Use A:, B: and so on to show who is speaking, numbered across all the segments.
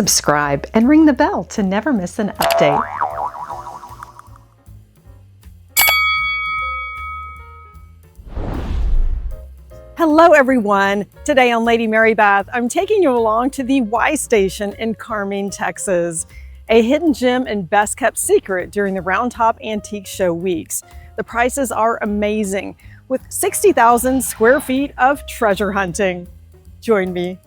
A: subscribe and ring the bell to never miss an update. Hello everyone! Today on Lady Mary Beth, I'm taking you along to the Y Station in Carmine, Texas, a hidden gem and best kept secret during the Round Top Antique Show weeks. The prices are amazing, with 60,000 square feet of treasure hunting. Join me.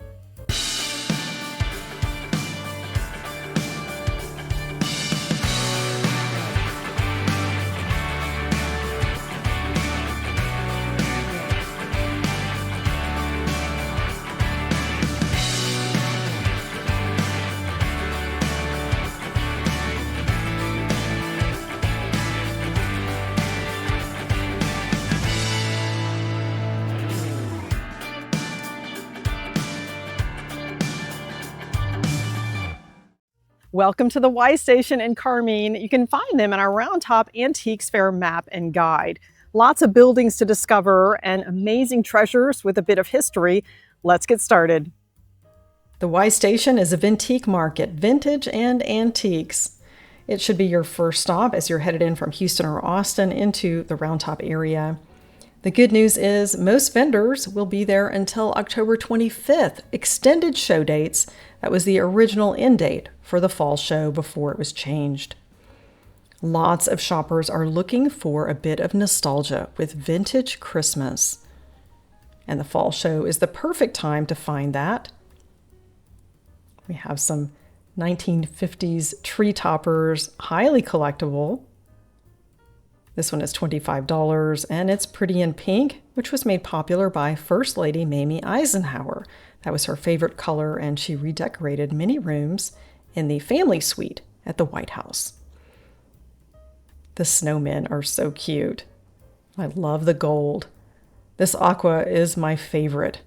A: Welcome to the Y Station in Carmine. You can find them in our Round Top Antiques Fair map and guide. Lots of buildings to discover and amazing treasures with a bit of history. Let's get started. The Y Station is a vintique market, vintage and antiques. It should be your first stop as you're headed in from Houston or Austin into the Round Top area. The good news is most vendors will be there until October 25th, extended show dates. That was the original end date for the fall show before it was changed. Lots of shoppers are looking for a bit of nostalgia with vintage Christmas. And the fall show is the perfect time to find that. We have some 1950s tree toppers, highly collectible. This one is $25 and it's pretty in pink, which was made popular by First Lady Mamie Eisenhower. That was her favorite color and she redecorated many rooms in the family suite at the White House. The snowmen are so cute. I love the gold. This aqua is my favorite.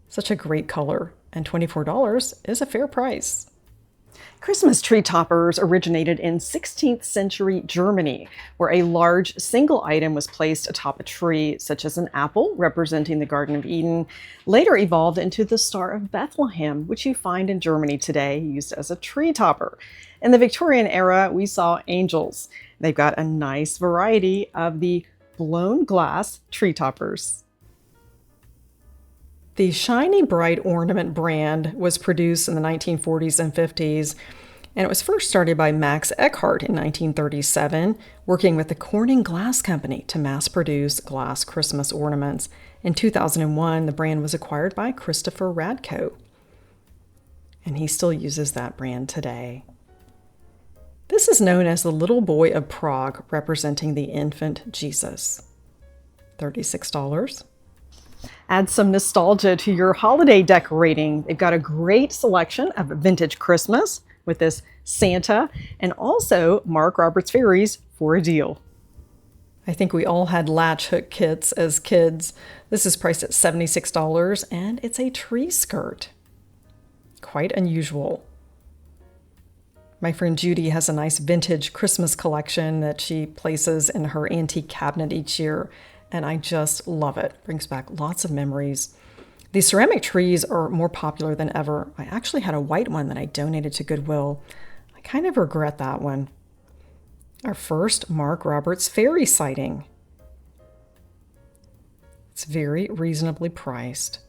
A: Such a great color, and $24 is a fair price. Christmas tree toppers originated in 16th century Germany, where a large single item was placed atop a tree, such as an apple representing the Garden of Eden, later evolved into the Star of Bethlehem, which you find in Germany today, used as a tree topper. In the Victorian era, we saw angels. They've got a nice variety of the blown glass tree toppers. The Shiny Bright Ornament brand was produced in the 1940s and 50s, and it was first started by Max Eckhart in 1937, working with the Corning Glass Company to mass produce glass Christmas ornaments. In 2001, the brand was acquired by Christopher Radko, and he still uses that brand today. This is known as the Little Boy of Prague, representing the infant Jesus. $36. Add some nostalgia to your holiday decorating. They've got a great selection of vintage Christmas with this Santa and also Mark Roberts fairies for a deal. I think we all had latch hook kits as kids. This is priced at $76 and it's a tree skirt. Quite unusual. My friend Judy has a nice vintage Christmas collection that she places in her antique cabinet each year. And I just love it. Brings back lots of memories. These ceramic trees are more popular than ever. I actually had a white one that I donated to Goodwill. I kind of regret that one. Our first Mark Roberts fairy sighting. It's very reasonably priced.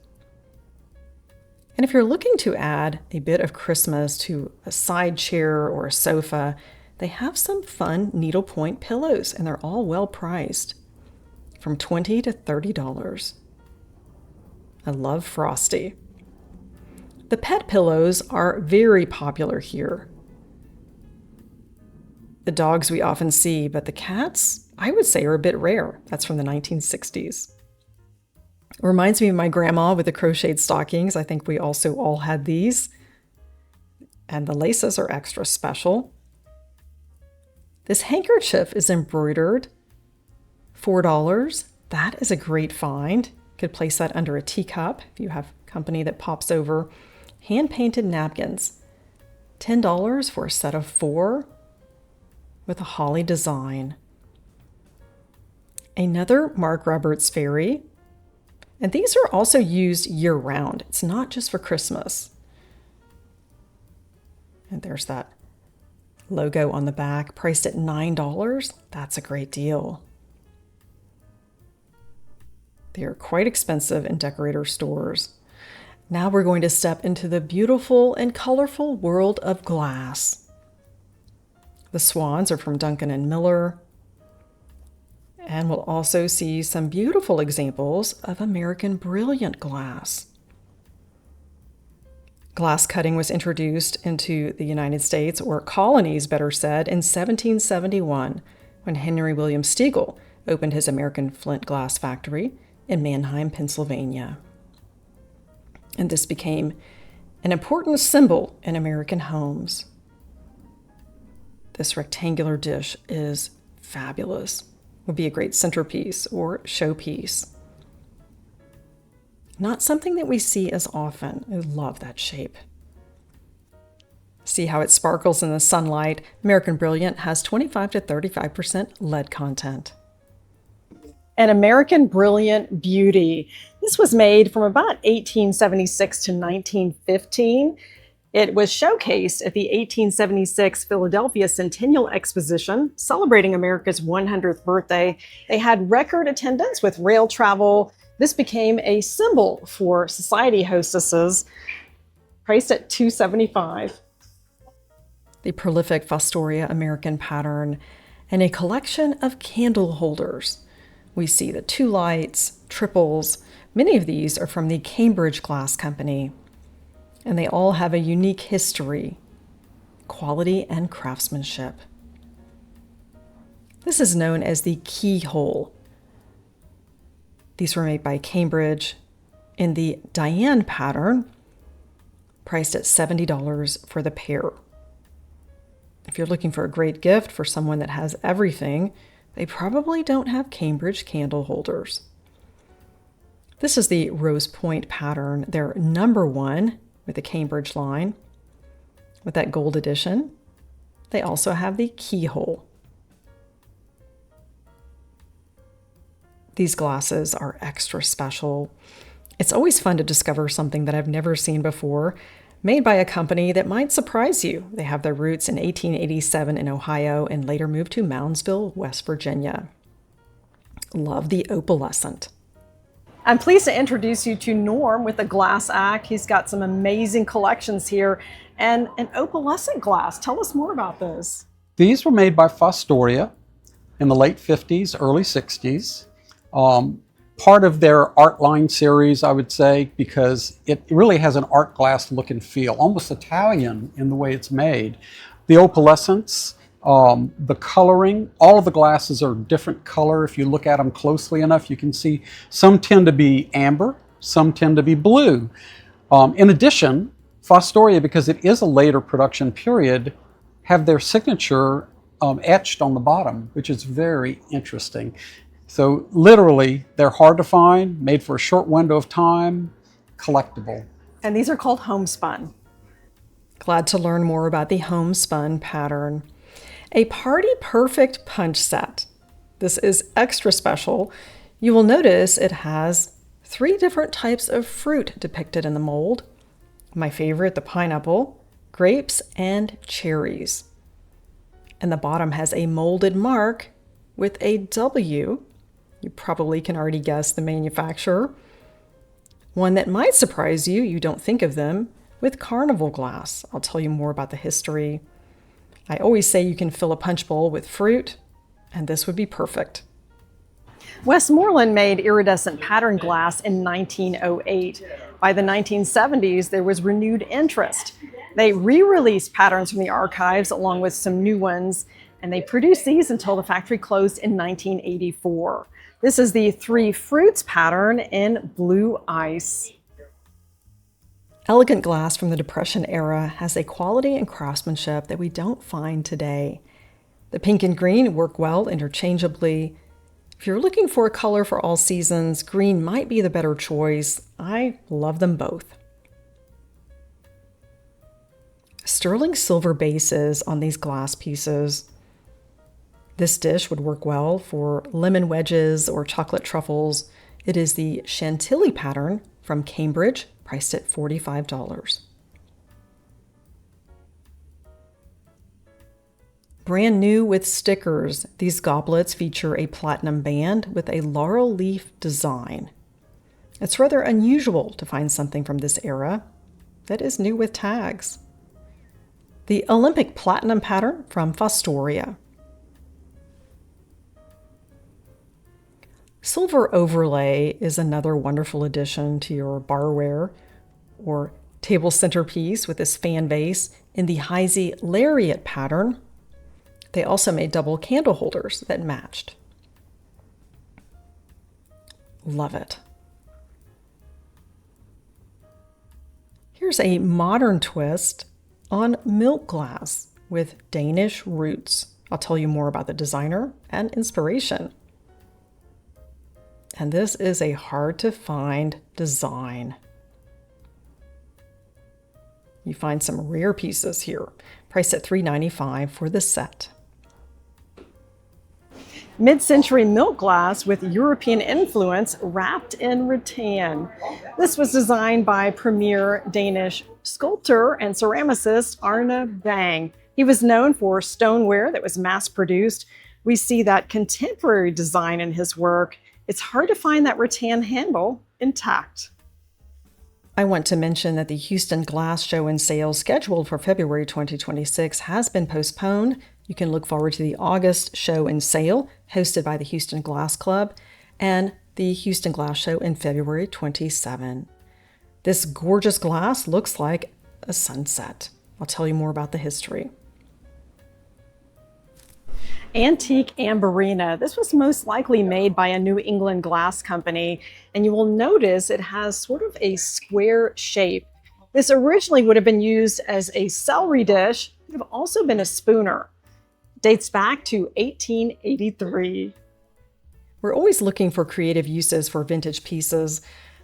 A: And if you're looking to add a bit of Christmas to a side chair or a sofa, they have some fun needlepoint pillows and they're all well priced. From $20 to $30. I love Frosty. The pet pillows are very popular here. The dogs we often see, but the cats, I would say, are a bit rare. That's from the 1960s. It reminds me of my grandma with the crocheted stockings. I think we also all had these. And the laces are extra special. This handkerchief is embroidered. $4. That is a great find. Could place that under a teacup if you have company that pops over. Hand-painted napkins. $10 for a set of 4 with a holly design. Another Mark Roberts fairy. And these are also used year-round. It's not just for Christmas. And there's that logo on the back, priced at $9. That's a great deal. They are quite expensive in decorator stores. Now we're going to step into the beautiful and colorful world of glass. The swans are from Duncan & Miller. And we'll also see some beautiful examples of American Brilliant glass. Glass cutting was introduced into the United States, or colonies better said, in 1771 when Henry William Stiegel opened his American flint glass factory in Manheim, Pennsylvania. And this became an important symbol in American homes. This rectangular dish is fabulous. Would be a great centerpiece or showpiece. Not something that we see as often. I love that shape. See how it sparkles in the sunlight. American Brilliant has 25 to 35% lead content. An American Brilliant Beauty. This was made from about 1876 to 1915. It was showcased at the 1876 Philadelphia Centennial Exposition, celebrating America's 100th birthday. They had record attendance with rail travel. This became a symbol for society hostesses, priced at $275. The prolific Fostoria American pattern and a collection of candle holders. We see the 2 lights, triples. Many of these are from the Cambridge Glass Company, and they all have a unique history, quality, and craftsmanship. This is known as the keyhole. These were made by Cambridge in the Diane pattern, priced at $70 for the pair. If you're looking for a great gift for someone that has everything, they probably don't have Cambridge candle holders. This is the Rose Point pattern, their #1 with the Cambridge line, with that gold edition. They also have the keyhole. These glasses are extra special. It's always fun to discover something that I've never seen before, made by a company that might surprise you. They have their roots in 1887 in Ohio and later moved to Moundsville, West Virginia. Love the opalescent. I'm pleased to introduce you to Norm with the Glass Act. He's got some amazing collections here and an opalescent glass. Tell us more about this.
B: These were made by Fostoria in the late 50s, early 60s. Part of their art line series, I would say, because it really has an art glass look and feel, almost Italian in the way it's made. The opalescence, the coloring, all of the glasses are different color. If you look at them closely enough, you can see some tend to be amber, some tend to be blue. In addition, Fostoria, because it is a later production period, have their signature etched on the bottom, which is very interesting. So literally, they're hard to find, made for a short window of time, collectible.
A: And these are called homespun. Glad to learn more about the homespun pattern. A party perfect punch set. This is extra special. You will notice it has 3 different types of fruit depicted in the mold. My favorite, the pineapple, grapes, and cherries. And the bottom has a molded mark with a W. You probably can already guess the manufacturer. One that might surprise you, you don't think of them, with carnival glass. I'll tell you more about the history. I always say you can fill a punch bowl with fruit, and this would be perfect. Westmoreland made iridescent pattern glass in 1908. By the 1970s, there was renewed interest. They re-released patterns from the archives along with some new ones, and they produced these until the factory closed in 1984. This is the 3 fruits pattern in blue ice. Elegant glass from the Depression era has a quality and craftsmanship that we don't find today. The pink and green work well interchangeably. If you're looking for a color for all seasons, green might be the better choice. I love them both. Sterling silver bases on these glass pieces. This dish would work well for lemon wedges or chocolate truffles. It is the Chantilly pattern from Cambridge, priced at $45. Brand new with stickers, these goblets feature a platinum band with a laurel leaf design. It's rather unusual to find something from this era that is new with tags. The Olympic platinum pattern from Fostoria. Silver overlay is another wonderful addition to your barware or table centerpiece with this fan vase in the Heisey lariat pattern. They also made double candle holders that matched. Love it. Here's a modern twist on milk glass with Danish roots. I'll tell you more about the designer and inspiration. And this is a hard to find design. You find some rare pieces here, priced at $3.95 for the set. Mid-century milk glass with European influence wrapped in rattan. This was designed by premier Danish sculptor and ceramicist Arne Bang. He was known for stoneware that was mass-produced. We see that contemporary design in his work. It's hard to find that rattan handle intact. I want to mention that the Houston Glass Show and Sale scheduled for February 2026 has been postponed. You can look forward to the August show and sale hosted by the Houston Glass Club and the Houston Glass Show in February 27. This gorgeous glass looks like a sunset. I'll tell you more about the history. Antique Amberina. This was most likely made by a New England glass company, and you will notice it has sort of a square shape. This originally would have been used as a celery dish. It would have also been a spooner. Dates back to 1883. We're always looking for creative uses for vintage pieces.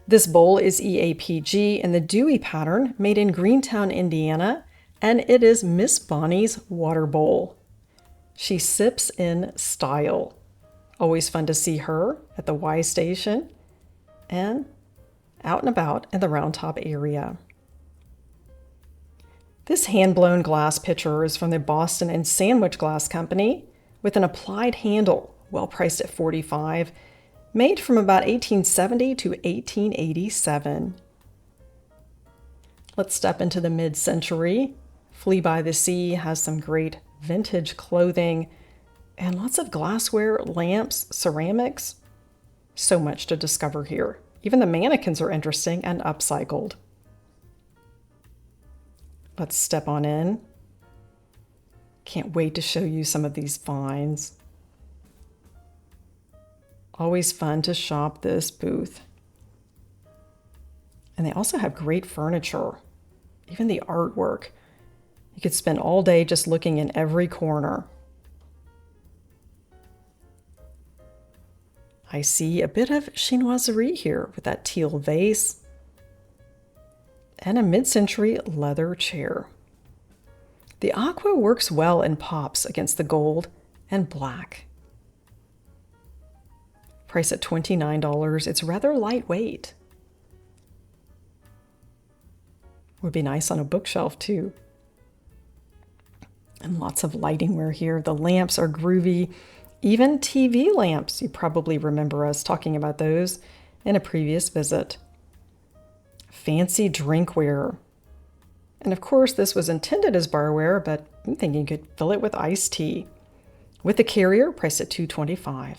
A: This bowl is EAPG in the Dewey pattern, made in Greentown, Indiana, and it is Miss Bonnie's water bowl. She sips in style. Always fun to see her at the Y station and out and about in the Round Top area. This hand-blown glass pitcher is from the Boston and Sandwich Glass Company with an applied handle, well priced at $45, made from about 1870 to 1887. Let's step into the mid-century. Flee by the Sea has some great vintage clothing and lots of glassware, lamps, ceramics. So much to discover here. Even the mannequins are interesting and upcycled. Let's step on in. Can't wait to show you some of these finds. Always fun to shop this booth. And they also have great furniture, even the artwork. You could spend all day just looking in every corner. I see a bit of chinoiserie here with that teal vase and a mid-century leather chair. The aqua works well and pops against the gold and black. Price at $29. It's rather lightweight. Would be nice on a bookshelf too. And lots of lightingware here. The lamps are groovy. Even TV lamps. You probably remember us talking about those in a previous visit. Fancy drinkware. And of course, this was intended as barware, but I'm thinking you could fill it with iced tea. With the carrier, priced at $2.25.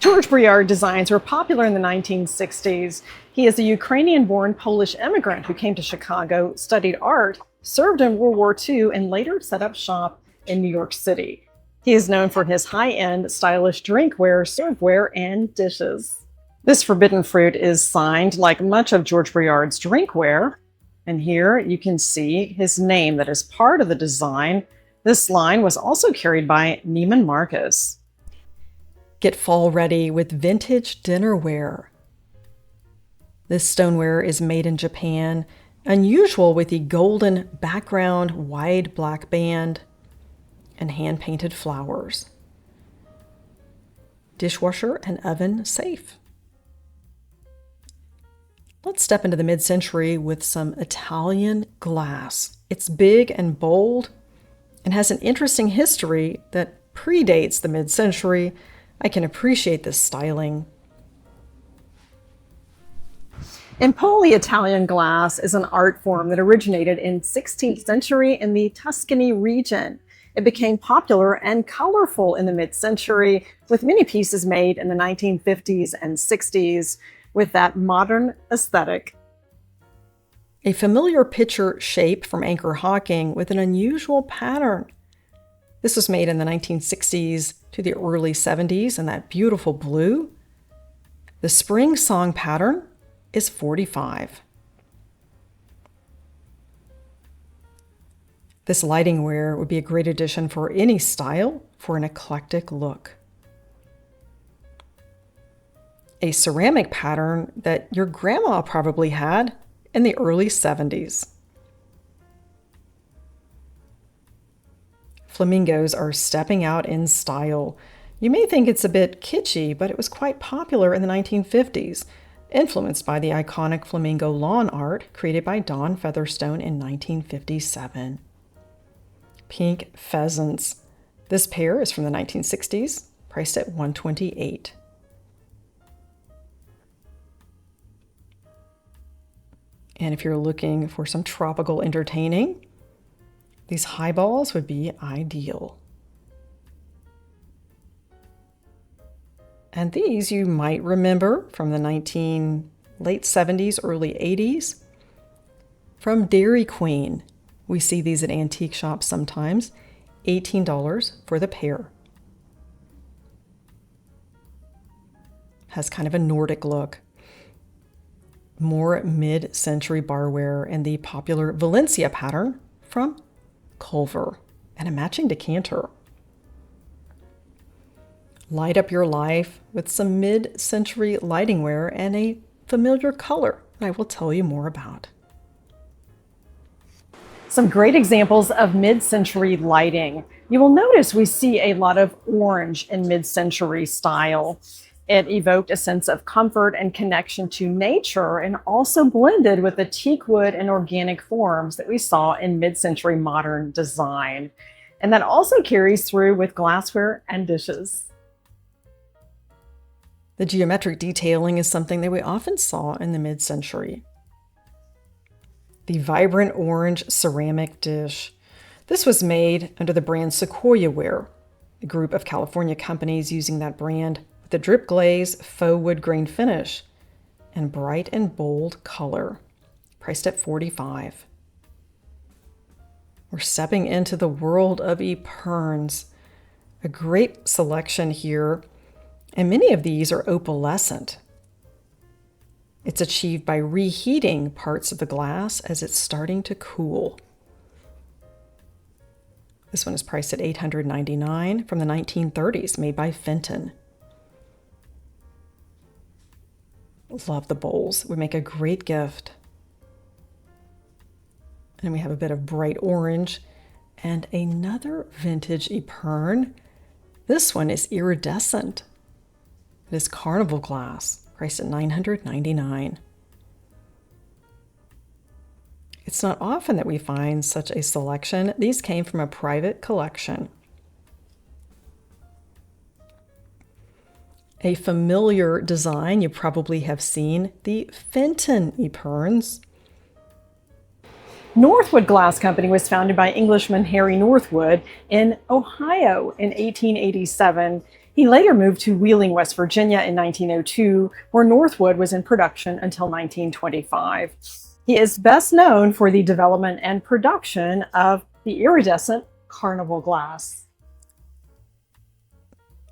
A: Georges Briard designs were popular in the 1960s. He is a Ukrainian-born Polish immigrant who came to Chicago, studied art, served in World War II, and later set up shop in New York City. He is known for his high-end, stylish drinkware, serveware, and dishes. This forbidden fruit is signed like much of Georges Briard's drinkware. And here you can see his name that is part of the design. This line was also carried by Neiman Marcus. Get fall ready with vintage dinnerware. This stoneware is made in Japan, unusual with the golden background, wide black band, and hand-painted flowers. Dishwasher and oven safe. Let's step into the mid-century with some Italian glass. It's big and bold and has an interesting history that predates the mid-century. I can appreciate this styling. Empoli Italian glass is an art form that originated in 16th century in the Tuscany region. It became popular and colorful in the mid-century, with many pieces made in the 1950s and 60s with that modern aesthetic. A familiar picture shape from Anchor Hocking with an unusual pattern. This was made in the 1960s to the early 70s in that beautiful blue. The spring song pattern is 45. This lightingware would be a great addition for any style for an eclectic look. A ceramic pattern that your grandma probably had in the early 70s. Flamingos are stepping out in style. You may think it's a bit kitschy, but it was quite popular in the 1950s, influenced by the iconic flamingo lawn art created by Don Featherstone in 1957. Pink pheasants. This pair is from the 1960s, priced at $128. And if you're looking for some tropical entertaining, these highballs would be ideal. And these you might remember from the late 70s, early 80s. From Dairy Queen. We see these at antique shops sometimes. $18 for the pair. Has kind of a Nordic look. More mid-century barware and the popular Valencia pattern from Culver and a matching decanter. Light up your life with some mid-century lightingware and a familiar color that I will tell you more about. Some great examples of mid-century lighting. You will notice we see a lot of orange in mid-century style. It evoked a sense of comfort and connection to nature and also blended with the teak wood and organic forms that we saw in mid-century modern design. And that also carries through with glassware and dishes. The geometric detailing is something that we often saw in the mid-century. The vibrant orange ceramic dish. This was made under the brand Sequoia Ware, a group of California companies using that brand with the drip glaze faux wood grain finish and bright and bold color, priced at $45. We're stepping into the world of epergnes. A great selection here, and many of these are opalescent. It's achieved by reheating parts of the glass as it's starting to cool. This one is priced at $899 from the 1930s, made by Fenton. Love the bowls. Would make a great gift. And we have a bit of bright orange and another vintage epergne. This one is iridescent. It is carnival glass, priced at $999. It's not often that we find such a selection. These came from a private collection. A familiar design you probably have seen, the Fenton epergnes. Northwood Glass Company was founded by Englishman Harry Northwood in Ohio in 1887. He later moved to Wheeling, West Virginia in 1902, where Northwood was in production until 1925. He is best known for the development and production of the iridescent carnival glass.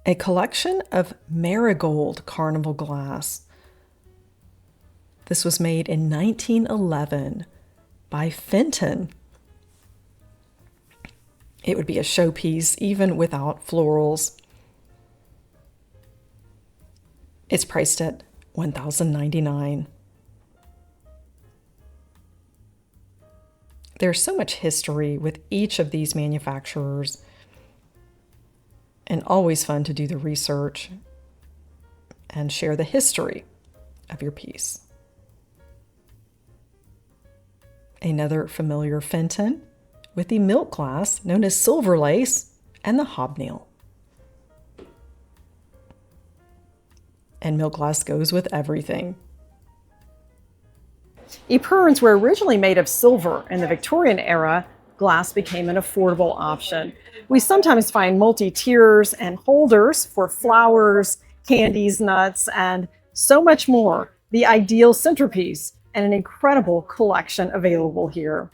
A: A collection of marigold carnival glass. This was made in 1911 by Fenton. It would be a showpiece even without florals. It's priced at $1,099. There's so much history with each of these manufacturers, and always fun to do the research and share the history of your piece. Another familiar Fenton. with the milk glass known as silver lace and the hobnail. And milk glass goes with everything. Epergnes were originally made of silver. In the Victorian era, glass became an affordable option. We sometimes find multi-tiers and holders for flowers, candies, nuts, and so much more. The ideal centerpiece and an incredible collection available here.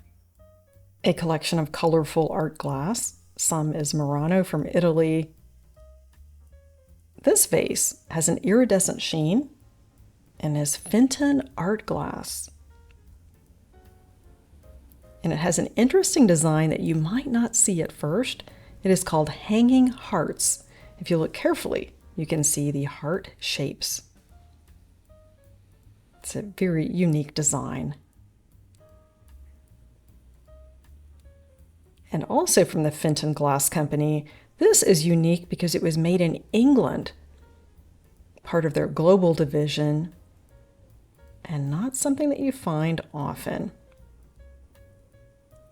A: A collection of colorful art glass. Some is Murano from Italy. This vase has an iridescent sheen and is Fenton art glass. And it has an interesting design that you might not see at first. It is called hanging hearts. If you look carefully, you can see the heart shapes. It's a very unique design. And also from the Fenton Glass Company, this is unique because it was made in England, part of their global division, and not something that you find often.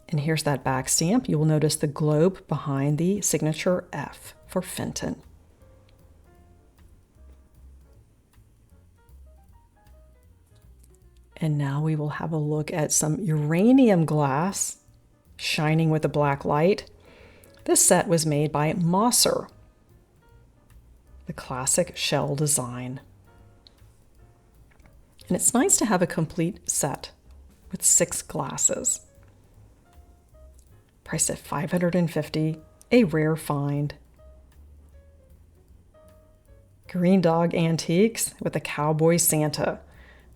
A: And here's that back stamp. You will notice the globe behind the signature F for Fenton. And now we will have a look at some uranium glass shining with a black light. This set was made by Mosser, the classic shell design. And it's nice to have a complete set with 6 glasses. Priced at $550, a rare find. Green Dog Antiques with a Cowboy Santa.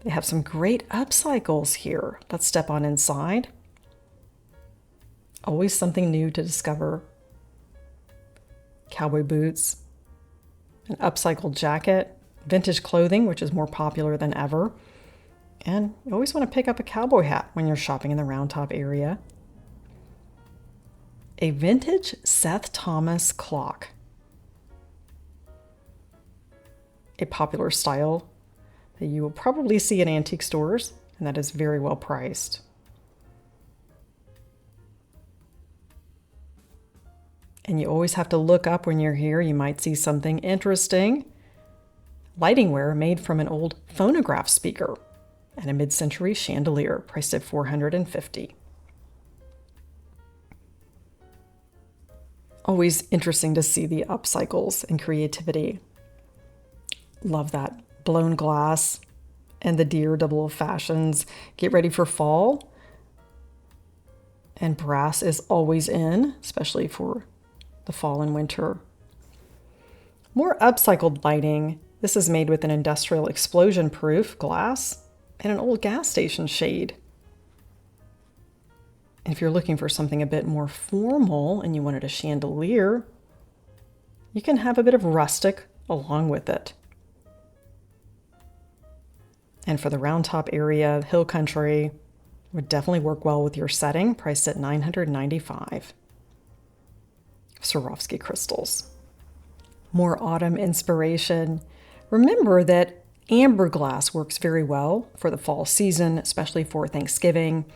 A: They have some great upcycles here. Let's step on inside. Always something new to discover. Cowboy boots, an upcycled jacket, vintage clothing, which is more popular than ever. And you always want to pick up a cowboy hat when you're shopping in the Round Top area. A vintage Seth Thomas clock. A popular style that you will probably see in antique stores, and that is very well priced. And you always have to look up when you're here. You might see something interesting. Lightingware made from an old phonograph speaker and a mid-century chandelier, priced at $450. Always interesting to see the upcycles and creativity. Love that blown glass and the deer double of fashions. Get ready for fall. And brass is always in, especially for the fall and winter. More upcycled lighting. This is made with an industrial explosion-proof glass and an old gas station shade. And if you're looking for something a bit more formal and you wanted a chandelier, you can have a bit of rustic along with it. And for the Round Top area, Hill Country would definitely work well with your setting, priced at $995. Swarovski crystals. More autumn inspiration. Remember that amber glass works very well for the fall season, especially for Thanksgiving.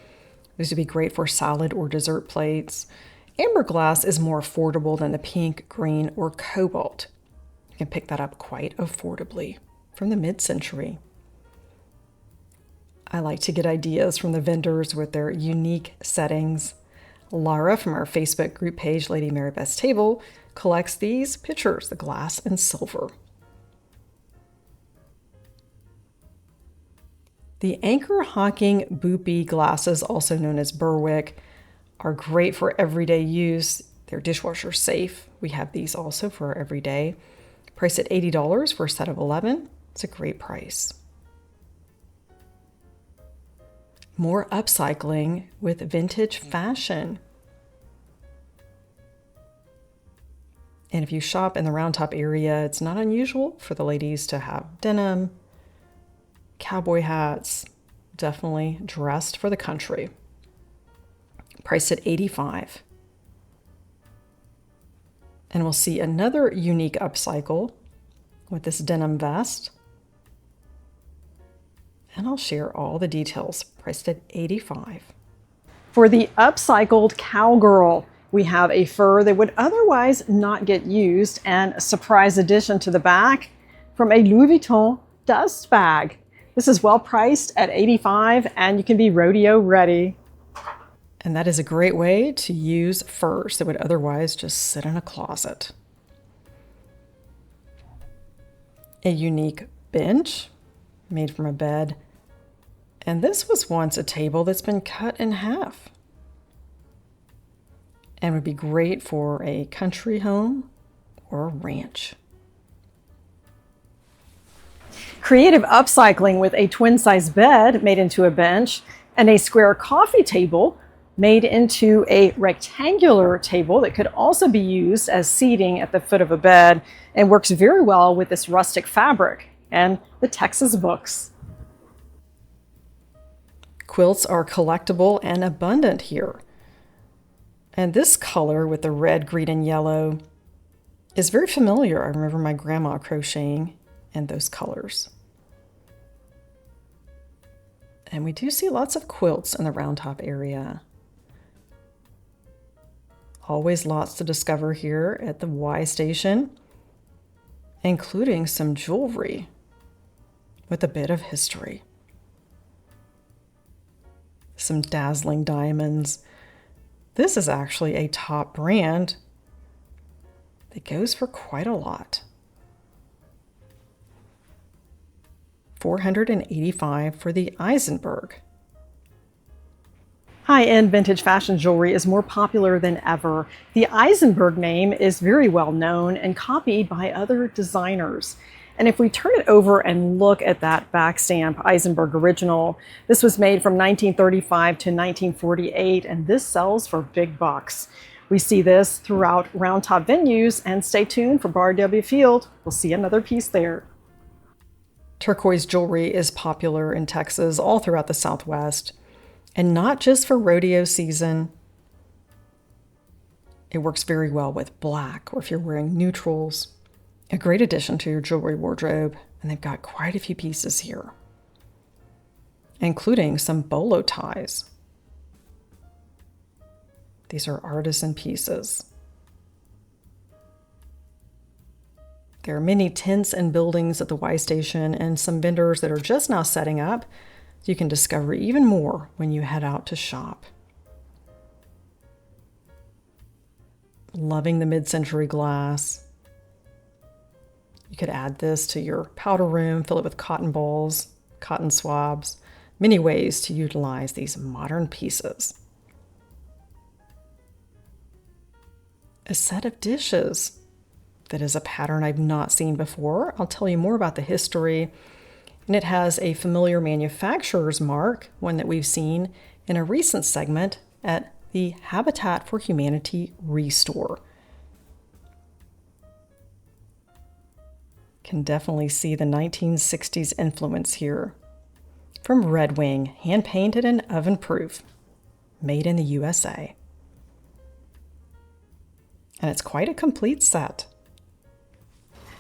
A: These would be great for salad or dessert plates. Amber glass is more affordable than the pink, green, or cobalt. You can pick that up quite affordably from the mid-century. I like to get ideas from the vendors with their unique settings. Lara from our Facebook group page, Lady Mary Beth's Table, collects these pictures, the glass and silver. The anchor hocking boopy glasses, also known as Berwick, are great for everyday use. They're dishwasher safe. We have these also for everyday. Priced at $80 for a set of 11. It's a great price. More upcycling with vintage fashion. And if you shop in the Round Top area, it's not unusual for the ladies to have denim, cowboy hats, definitely dressed for the country. Priced at $85. And we'll see another unique upcycle with this denim vest. And I'll share all the details, priced at $85. For the upcycled cowgirl, we have a fur that would otherwise not get used and a surprise addition to the back from a Louis Vuitton dust bag. This is well priced at $85 and you can be rodeo ready. And that is a great way to use furs that would otherwise just sit in a closet. A unique bench made from a bed. And this was once a table that's been cut in half and would be great for a country home or a ranch. Creative upcycling with a twin-size bed made into a bench and a square coffee table made into a rectangular table that could also be used as seating at the foot of a bed and works very well with this rustic fabric and the Texas books. Quilts are collectible and abundant here. And this color with the red, green, and yellow is very familiar. I remember my grandma crocheting in those colors. And we do see lots of quilts in the Round Top area. Always lots to discover here at the Y Station, including some jewelry with a bit of history. Some dazzling diamonds. This is actually a top brand that goes for quite a lot. $485 for the Eisenberg. High-end vintage fashion jewelry is more popular than ever. The Eisenberg name is very well known and copied by other designers. And if we turn it over and look at that back stamp, Eisenberg Original, this was made from 1935 to 1948, and this sells for big bucks. We see this throughout Round Top venues, and stay tuned for Bar W Field. We'll see another piece there. Turquoise jewelry is popular in Texas, all throughout the Southwest. And not just for rodeo season. It works very well with black, or if you're wearing neutrals. A great addition to your jewelry wardrobe, and they've got quite a few pieces here, including some bolo ties. These are artisan pieces. There are many tents and buildings at the Y Station and some vendors that are just now setting up. You can discover even more when you head out to shop. Loving the mid-century glass. You could add this to your powder room, fill it with cotton balls, cotton swabs. Many ways to utilize these modern pieces. A set of dishes that is a pattern I've not seen before. I'll tell you more about the history. And it has a familiar manufacturer's mark, one that we've seen in a recent segment at the Habitat for Humanity Restore. Can definitely see the 1960s influence here. From Red Wing, hand-painted and oven-proof, made in the USA. And it's quite a complete set.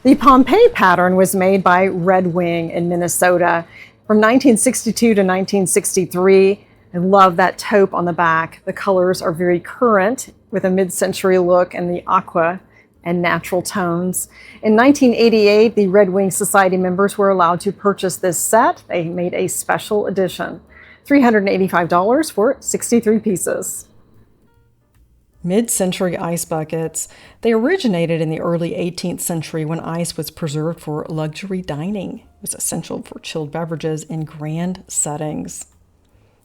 A: The Pompeii pattern was made by Red Wing in Minnesota from 1962 to 1963. I love that taupe on the back. The colors are very current with a mid-century look and the aqua and natural tones. In 1988, the Red Wing Society members were allowed to purchase this set. They made a special edition. $385 for 63 pieces. Mid-century ice buckets. They originated in the early 18th century when ice was preserved for luxury dining. It was essential for chilled beverages in grand settings.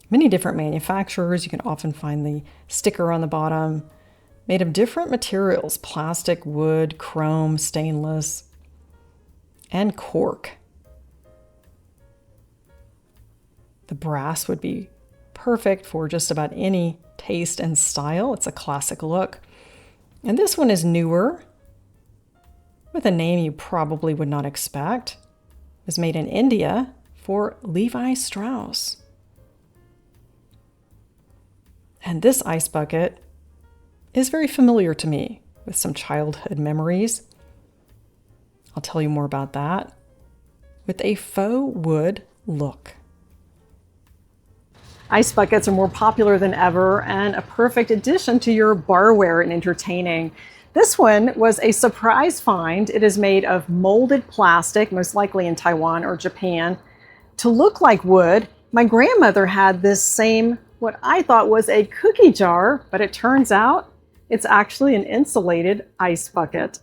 A: Many different manufacturers. You can often find the sticker on the bottom, made of different materials: plastic, wood, chrome, stainless, and cork. The brass would be perfect for just about any taste and style. It's a classic look. And this one is newer, with a name you probably would not expect. It was made in India for Levi Strauss. And this ice bucket is very familiar to me, with some childhood memories. I'll tell you more about that. With a faux wood look. Ice buckets are more popular than ever and a perfect addition to your barware and entertaining. This one was a surprise find. It is made of molded plastic, most likely in Taiwan or Japan, to look like wood. My grandmother had this same, what I thought was a cookie jar, but it turns out it's actually an insulated ice bucket.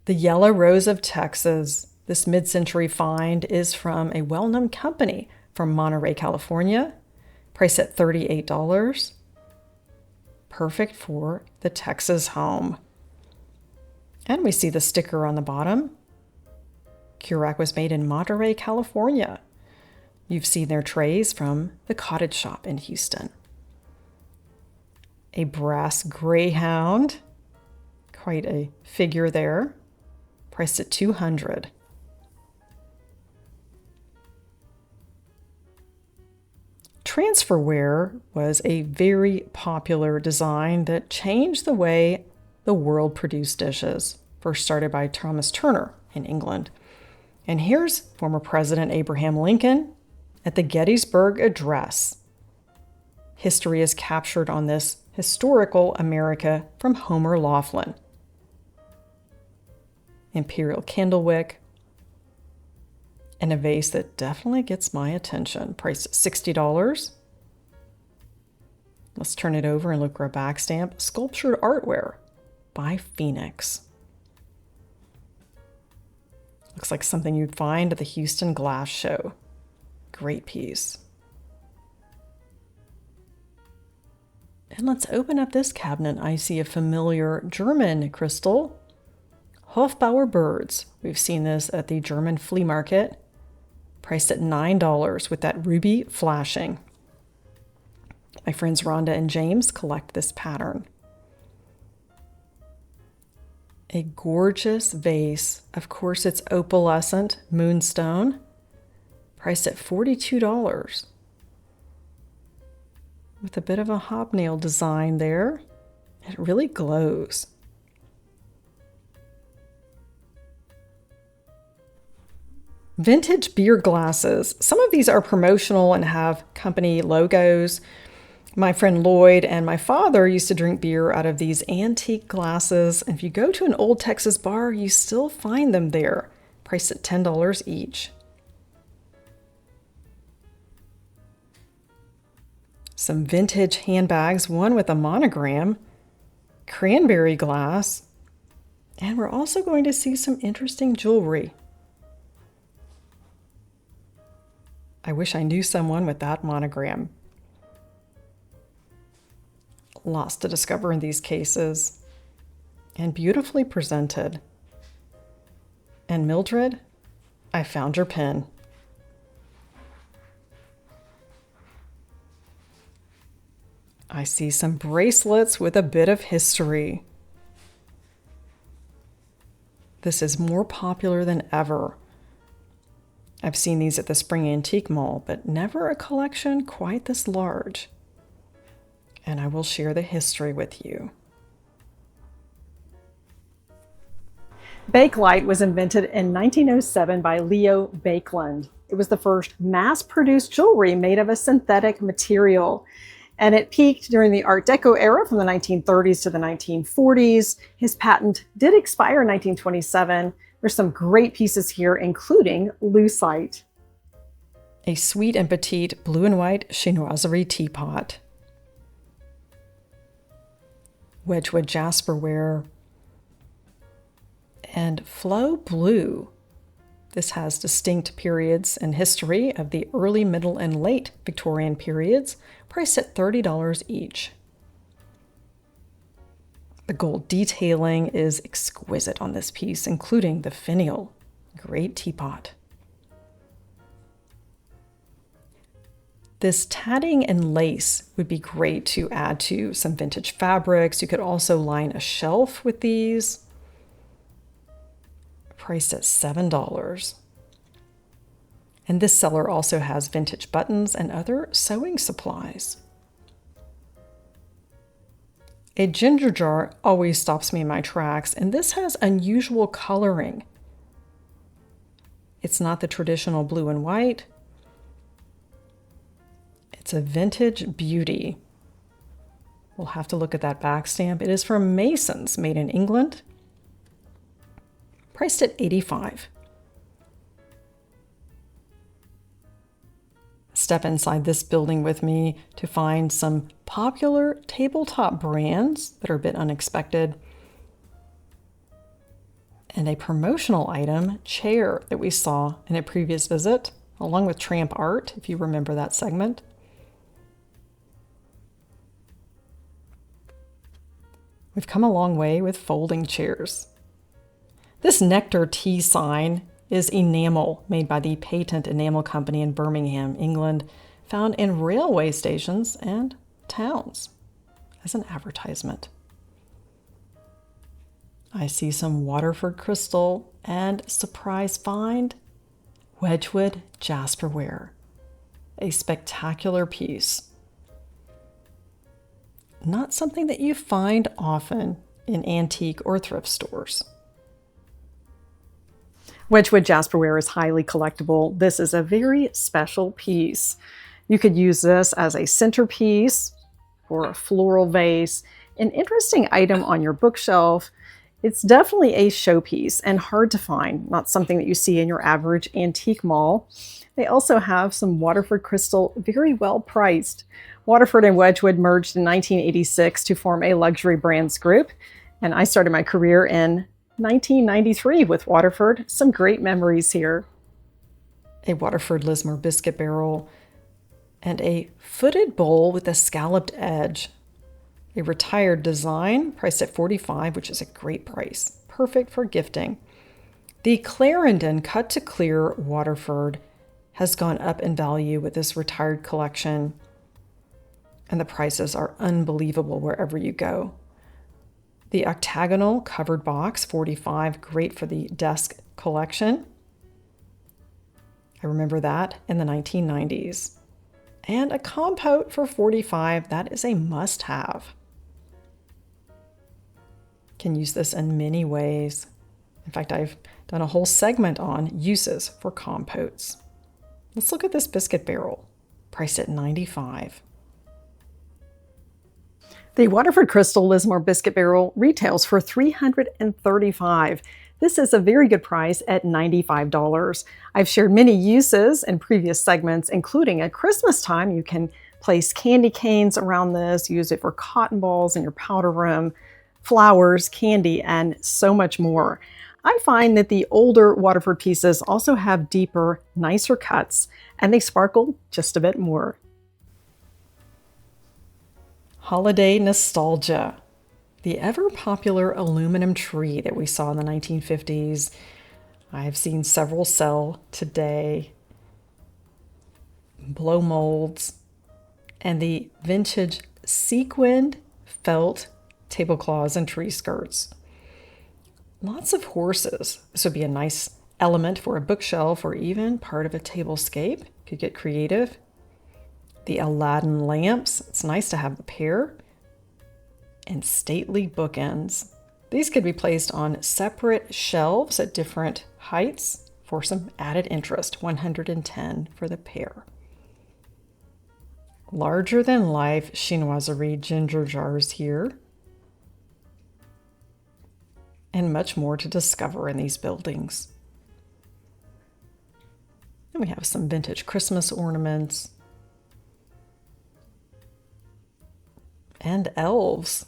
A: The Yellow Rose of Texas. This mid-century find is from a well-known company from Monterey, California, priced at $38. Perfect for the Texas home. And we see the sticker on the bottom. Curac was made in Monterey, California. You've seen their trays from the Cottage Shop in Houston. A brass greyhound, quite a figure there, priced at $200. Transferware was a very popular design that changed the way the world produced dishes, first started by Thomas Turner in England. And here's former President Abraham Lincoln at the Gettysburg Address. History is captured on this historical America from Homer Laughlin. Imperial candlewick, and a vase that definitely gets my attention, priced at $60. Let's turn it over and look for a back stamp. Sculptured artware by Phoenix. Looks like something you'd find at the Houston Glass Show. Great piece. And let's open up this cabinet. I see a familiar German crystal, Hofbauer birds. We've seen this at the German flea market, priced at $9 with that ruby flashing. My friends Rhonda and James collect this pattern. A gorgeous vase. Of course, it's opalescent moonstone, priced at $42. With a bit of a hobnail design there. It really glows. Vintage beer glasses. Some of these are promotional and have company logos. My friend Lloyd and my father used to drink beer out of these antique glasses. And if you go to an old Texas bar, you still find them there, priced at $10 each. Some vintage handbags, one with a monogram, cranberry glass, and we're also going to see some interesting jewelry. I wish I knew someone with that monogram. Lots to discover in these cases, and beautifully presented. And Mildred, I found your pin. I see some bracelets with a bit of history. This is more popular than ever. I've seen these at the Spring Antique Mall, but never a collection quite this large. And I will share the history with you. Bakelite was invented in 1907 by Leo Baekeland. It was the first mass-produced jewelry made of a synthetic material. And it peaked during the Art Deco era from the 1930s to the 1940s. His patent did expire in 1927. There's some great pieces here, including lucite. A sweet and petite blue and white chinoiserie teapot. Wedgwood Jasperware. And Flow Blue. This has distinct periods and history of the early, middle, and late Victorian periods, priced at $30 each. The gold detailing is exquisite on this piece, including the finial. Great teapot. This tatting and lace would be great to add to some vintage fabrics. You could also line a shelf with these. Priced at $7. And this seller also has vintage buttons and other sewing supplies. A ginger jar always stops me in my tracks, and this has unusual coloring. It's not the traditional blue and white. It's a vintage beauty. We'll have to look at that back stamp. It is from Masons, made in England, priced at $85. Step inside this building with me to find some popular tabletop brands that are a bit unexpected, and a promotional item, chair, that we saw in a previous visit, along with tramp art, if you remember that segment. We've come a long way with folding chairs. This nectar tea sign is enamel made by the Patent Enamel Company in Birmingham, England, found in railway stations and towns as an advertisement. I see some Waterford crystal and surprise find, Wedgwood Jasperware, a spectacular piece. Not something that you find often in antique or thrift stores. Wedgwood Jasperware is highly collectible. This is a very special piece. You could use this as a centerpiece or a floral vase, an interesting item on your bookshelf. It's definitely a showpiece and hard to find, not something that you see in your average antique mall. They also have some Waterford crystal, very well priced. Waterford and Wedgwood merged in 1986 to form a luxury brands group, and I started my career in 1993 with Waterford. Some great memories here. A Waterford Lismore biscuit barrel and a footed bowl with a scalloped edge. A retired design priced at $45, which is a great price. Perfect for gifting. The Clarendon cut to clear Waterford has gone up in value with this retired collection, and the prices are unbelievable wherever you go. The octagonal covered box, $45, great for the desk collection. I remember that in the 1990s. And a compote for $45, that is a must-have. Can use this in many ways. In fact, I've done a whole segment on uses for compotes. Let's look at this biscuit barrel, priced at $95. The Waterford Crystal Lismore Biscuit Barrel retails for $335. This is a very good price at $95. I've shared many uses in previous segments, including at Christmas time. You can place candy canes around this, use it for cotton balls in your powder room, flowers, candy, and so much more. I find that the older Waterford pieces also have deeper, nicer cuts, and they sparkle just a bit more. Holiday nostalgia. The ever-popular aluminum tree that we saw in the 1950s. I've seen several sell today. Blow molds. And the vintage sequined felt tablecloths and tree skirts. Lots of horses. This would be a nice element for a bookshelf or even part of a tablescape. Could get creative. The Aladdin lamps. It's nice to have a pair. And stately bookends. These could be placed on separate shelves at different heights for some added interest. $110 for the pair. Larger than life chinoiserie ginger jars here. And much more to discover in these buildings. And we have some vintage Christmas ornaments. And elves.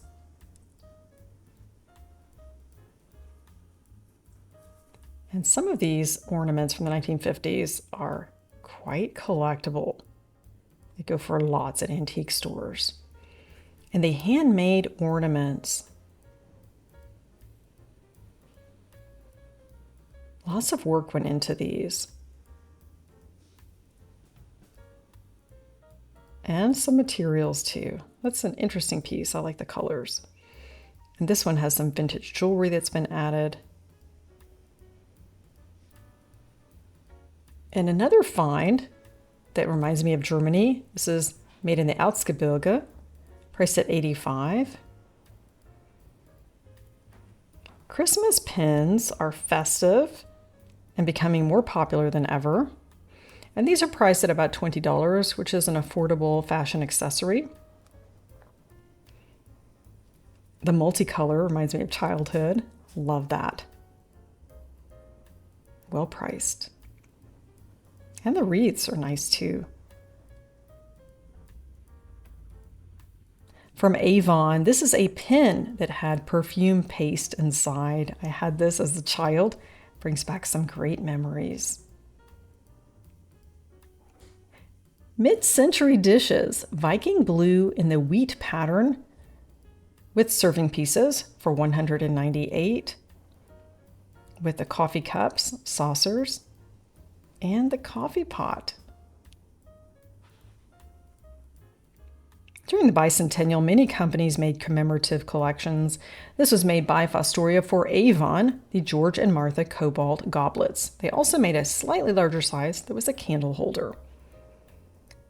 A: And some of these ornaments from the 1950s are quite collectible. They go for lots at antique stores. And the handmade ornaments. Lots of work went into these. And some materials too. That's an interesting piece. I like the colors. And this one has some vintage jewelry that's been added. And another find that reminds me of Germany. This is made in the Erzgebirge, priced at $85. Christmas pins are festive and becoming more popular than ever. And these are priced at about $20, which is an affordable fashion accessory. The multicolor reminds me of childhood. Love that. Well priced. And the wreaths are nice too. From Avon, this is a pin that had perfume paste inside. I had this as a child. Brings back some great memories. Mid-century dishes, Viking blue in the wheat pattern with serving pieces for $198, with the coffee cups, saucers, and the coffee pot. During the bicentennial, many companies made commemorative collections. This was made by Fostoria for Avon, the George and Martha Cobalt goblets. They also made a slightly larger size that was a candle holder.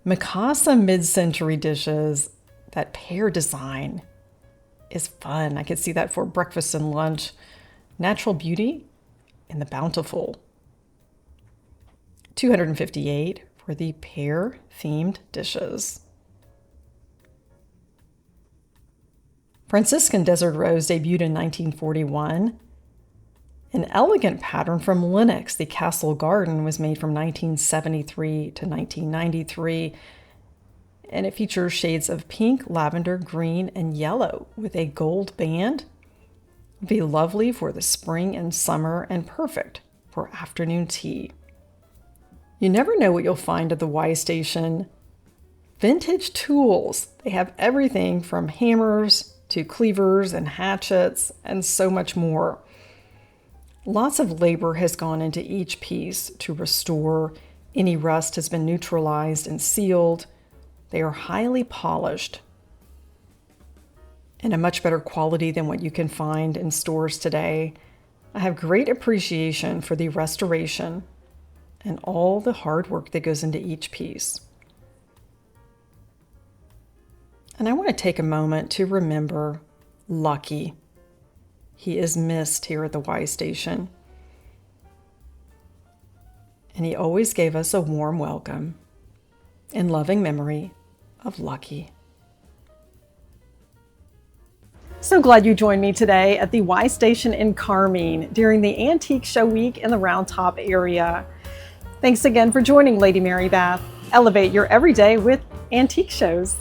A: Mikasa mid-century dishes, that pear design is fun. I could see that for breakfast and lunch. Natural Beauty and the Bountiful. $258 for the pear-themed dishes. Franciscan Desert Rose debuted in 1941. An elegant pattern from Lenox, the Castle Garden, was made from 1973 to 1993. And it features shades of pink, lavender, green, and yellow with a gold band. It'd be lovely for the spring and summer and perfect for afternoon tea. You never know what you'll find at the Y Station. Vintage tools. They have everything from hammers to cleavers and hatchets and so much more. Lots of labor has gone into each piece to restore. Any rust has been neutralized and sealed. They are highly polished and a much better quality than what you can find in stores today. I have great appreciation for the restoration and all the hard work that goes into each piece. And I want to take a moment to remember Lucky. He is missed here at the Y Station. And he always gave us a warm welcome in loving memory of Lucky. So glad you joined me today at the Y Station in Carmine during the Antique Show Week in the Round Top area. Thanks again for joining Lady Mary Bath. Elevate your everyday with antique shows.